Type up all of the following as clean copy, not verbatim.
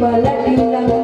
पलटी लंका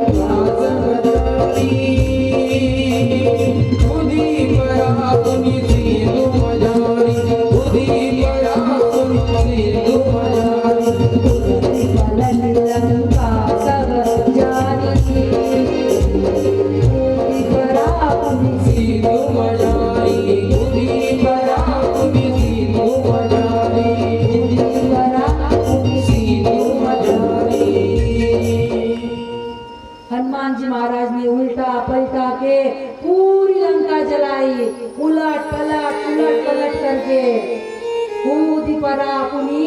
हनुमान जी महाराज ने उल्टा पलटा के पूरी लंका जलाई, उलट पलट करके कूदी पड़ा अपनी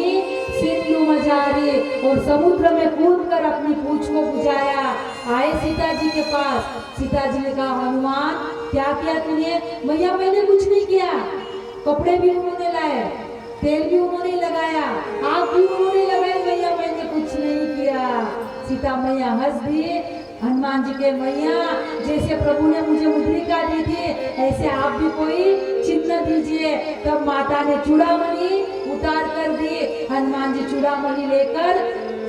सिंधु मजारी और समुद्र में कूद कर अपनी पूंछ को बुझाया। आए सीता जी के पास। सीता जी ने कहा हनुमान क्या किया तूने? मैया मैंने कुछ नहीं किया, कपड़े भी उन्होंने लाए, तेल भी उन्होंने लगाया, आग भी उन्होंने लगाई, मैया मैंने कुछ नहीं किया। सीता मैया हंस दी। हनुमान जी के मैया जैसे प्रभु ने मुझे मुद्रिका दी थी ऐसे आप भी कोई चिन्ह दीजिए। तब माता ने चूड़ामणि उतार कर दी। हनुमान जी चूड़ामणि लेकर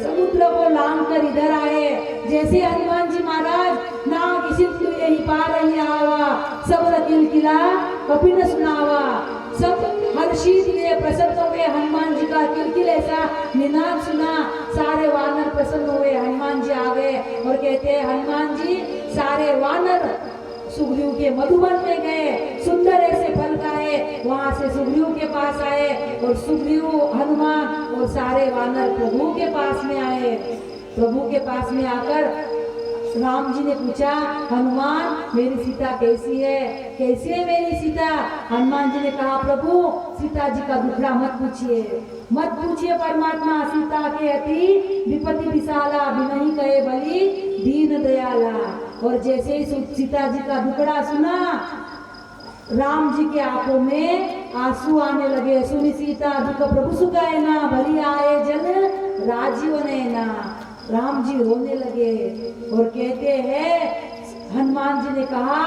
समुद्र को लांग कर इधर आए। जैसे हनुमान जी महाराज ना किसी यही पा रही आवा सब किलकिला कभी न सुनावा। सब हर्षित हुए, प्रसन्न हुए। हनुमान जी का किलकिल ऐसा निनाद सुना, सारे वानर प्रसन्न हुए। हनुमान जी आ गए और कहते हैं हनुमान जी सारे वानर सुग्रीव के मधुबन में गए, सुंदर ऐसे फल खाए, वहां से सुग्रीव के पास आए और सुग्रीव हनुमान और सारे वानर प्रभु के पास में आए। प्रभु के पास में आकर राम जी ने पूछा हनुमान मेरी सीता कैसी है? कैसी है मेरी सीता? हनुमान जी ने कहा प्रभु सीता जी का दुखड़ा मत पूछिए परमात्मा। सीता के अति विपत्ति विशाला, बिनही कहे बलि दीन दयाला। और जैसे ही सीता जी का दुखड़ा सुना राम जी के आंखों में आंसू आने लगे। सुनी सीता दुख प्रभु सुखाए ना, भली आए जन राजीव नैना। राम जी रोने लगे और कहते हैं हनुमान जी ने कहा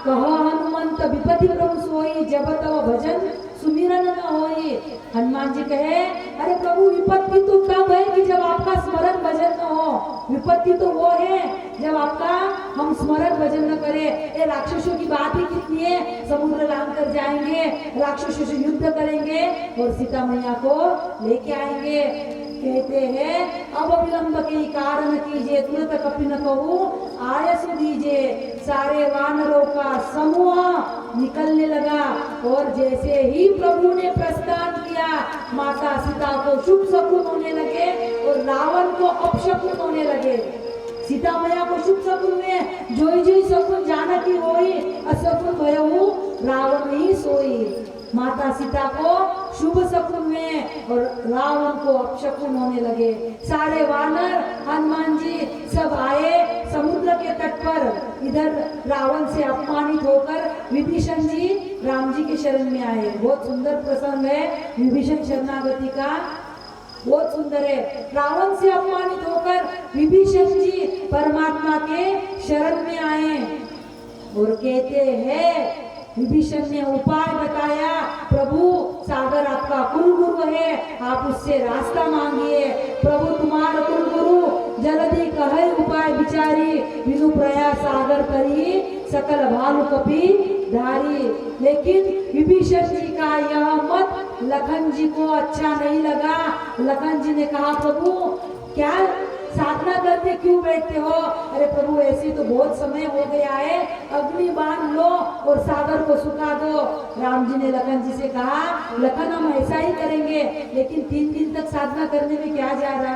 कह हनुमंत विपत्ति प्रभु सोई, जब तब भजन सुमिरन न होई। हनुमान जी कहे अरे प्रभु विपत्ति तो तब है कि जब आपका स्मरण भजन न हो। विपत्ति तो वो है जब आपका हम स्मरण भजन न करें। ये राक्षसों की बात ही कितनी है, समुद्र लांग कर जाएंगे, राक्षसों से युद्ध करेंगे और सीता मैया को लेके आएंगे। कहते हैं अब विलंब के कारण कीजिए, तुरंत कपि न कहूँ आयस दीजिए। सारे वानरों का समूह निकलने लगा और जैसे ही प्रभु ने प्रस्थान किया माता सीता को शुभ शकुन होने लगे और रावण को अपशकुन होने लगे। सीता मैया को शुभ शकुन में जोई शकुन जानकी होई, अशकुन भयऊ रावण ही सोई। माता सीता को शुभ शकुन में और रावण को अपशकुन होने लगे। सारे वानर हनुमान जी सब आए समुद्र के तट पर। इधर रावण से अपमानित होकर विभीषण जी राम जी के शरण में आए। बहुत सुंदर प्रसंग है विभीषण शरणागति का, बहुत सुंदर है। रावण से अपमानित होकर विभीषण जी परमात्मा के शरण में आए और कहते हैं विभीषण ने उपाय बताया प्रभु सागर आपका कुलगुरु है, आप उससे रास्ता मांगिए। प्रभु तुम्हारा कुलगुरु जल्दी कहे उपाय विचारी, बिनु प्रयास सागर करी सकल भालु कपि धारी। लेकिन विभीषण जी का यह मत लखन जी को अच्छा नहीं लगा। लखन जी ने कहा प्रभु क्या साधना करते क्यों बैठते हो? अरे प्रभु ऐसे तो बहुत समय हो गया है, अग्नि बांध लो और सागर को सुखा दो। राम जी ने लखन जी से कहा लखन हम ऐसा ही करेंगे, लेकिन 3 दिन तक साधना करने में क्या जा रहा?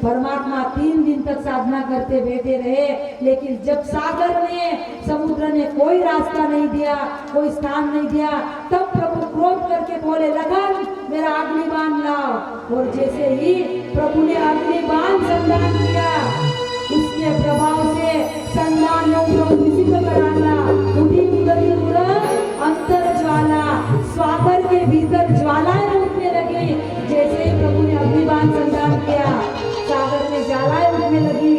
परमात्मा 3 दिन तक साधना करते बैठे रहे, लेकिन जब सागर ने समुद्र ने कोई रास्ता नहीं दिया, कोई स्थान नहीं दिया, तब प्रभु क्रोध करके बोले लखन मेरा अग्निबाण लाओ। और जैसे ही प्रभु ने अग्निबाण संधान किया उसके प्रभाव से संधान विसिद्ध कराना उठी उदरी अंतर ज्वाला, सागर के भीतर ज्वालाएं उठने लगी। जैसे ही प्रभु ने अग्निबाण संधान किया सागर में ज्वालाएं उठने लगी।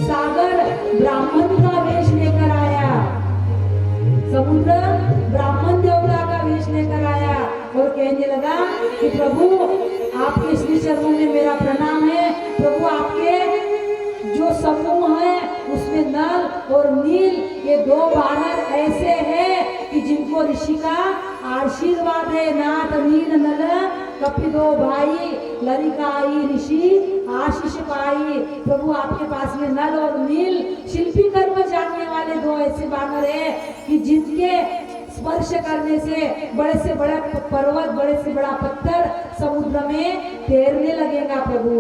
सागर ब्राह्मण का वेश लेकर आया, समुद्र ब्राह्मण देवता का वेश लेकर आया और कहने लगा कि प्रभु आपके श्री चरणों में मेरा प्रणाम है। प्रभु आपके जो जो समूह है उसमें नल और नील ये दो वानर ऐसे हैं कि जिनको ऋषि का आशीर्वाद है। नाथ नील नल कपिलो भाई लरिकाई ऋषि आशीष पाई। प्रभु आपके पास में नल और नील शिल्पी कर्म जानने वाले दो ऐसे वानर है कि जिनके स्पर्श करने से बड़ा पर्वत बड़े से बड़ा पत्थर समुद्र में तैरने लगेगा। प्रभु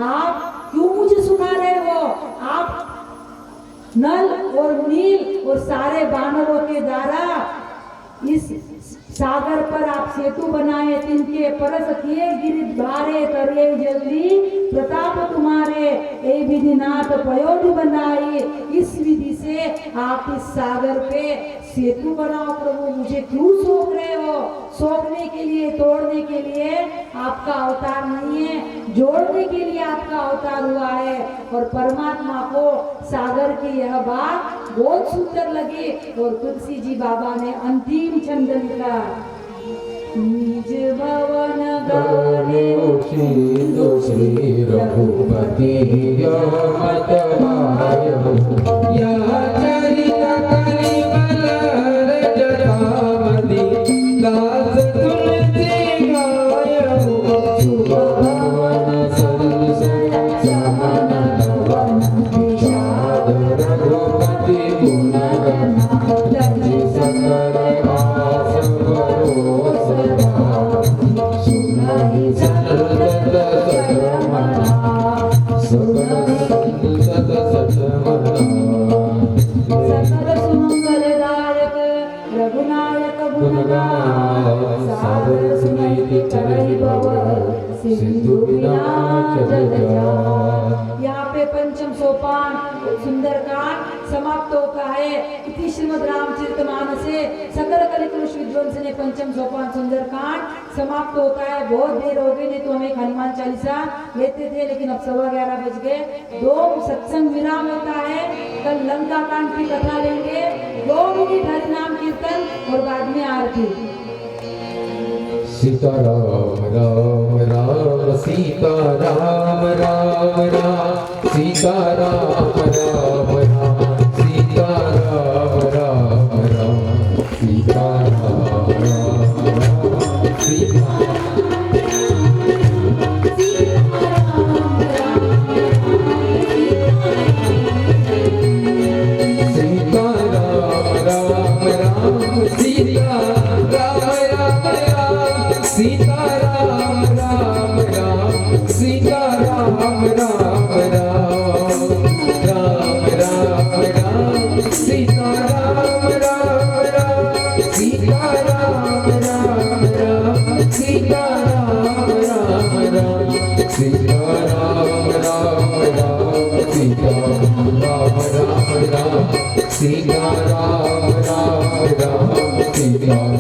आप क्यों मुझे सुना रहे हो? आप नल और नील और सारे वानरों के द्वारा इस सागर पर आप सेतु बनाए, तिनके परस किए गिरिधारे तरे जल्दी प्रताप तुम्हारे ए विधि नाथ पयोधि बनाई। इस विधि से आप इस सागर पे सेतु बनाओ। प्रभु मुझे क्यों सोच रहे हो? सोचने के लिए, तोड़ने के लिए आपका अवतार नहीं है, जोड़ने के लिए आपका अवतार हुआ है। और परमात्मा को सागर की यह बात बहुत सुंदर लगी और तुलसी जी बाबा ने अंतिम छंद लिखा। निज भवन गाने श्री रघुपति मत मायो यह चरित कलिबल रजतामणि दास तुलसी गायो शुभ भवन सरस समन नवन विषाद रघुपति गुण गण सकल आस रघुनायक गुणगान सागर सुनैति करई भव सिंधु बिना जल जाय। यहाँ पे पंचम सोपान सुंदरकांड समाप्त होता है। इति श्रीमद् रामचरितमानसे सकल कलिकलुष विध्वंस ने पंचम सोपान सुंदरकांड समाप्त होता है। बहुत देर हो गई, नहीं तो हम एक हनुमान चालीसा लेते थे, लेकिन अब 11:15 बज गए। 2 सत्संग विराम होता है। कल लंका कांड की कथा लेंगे, 2 मिनट हरि नाम कीर्तन और बाद में आरती। सीता राम राम राम सीता राम राम राम सीता राम राम राम सीता राम राम राम सीता राम राम राम सीता सीता राम राम राम सीता राम राम राम राम राम राम सीता राम राम राम सीता राम राम राम सीता राम राम राम सीता राम राम राम सीता राम राम राम सीता राम राम राम सीता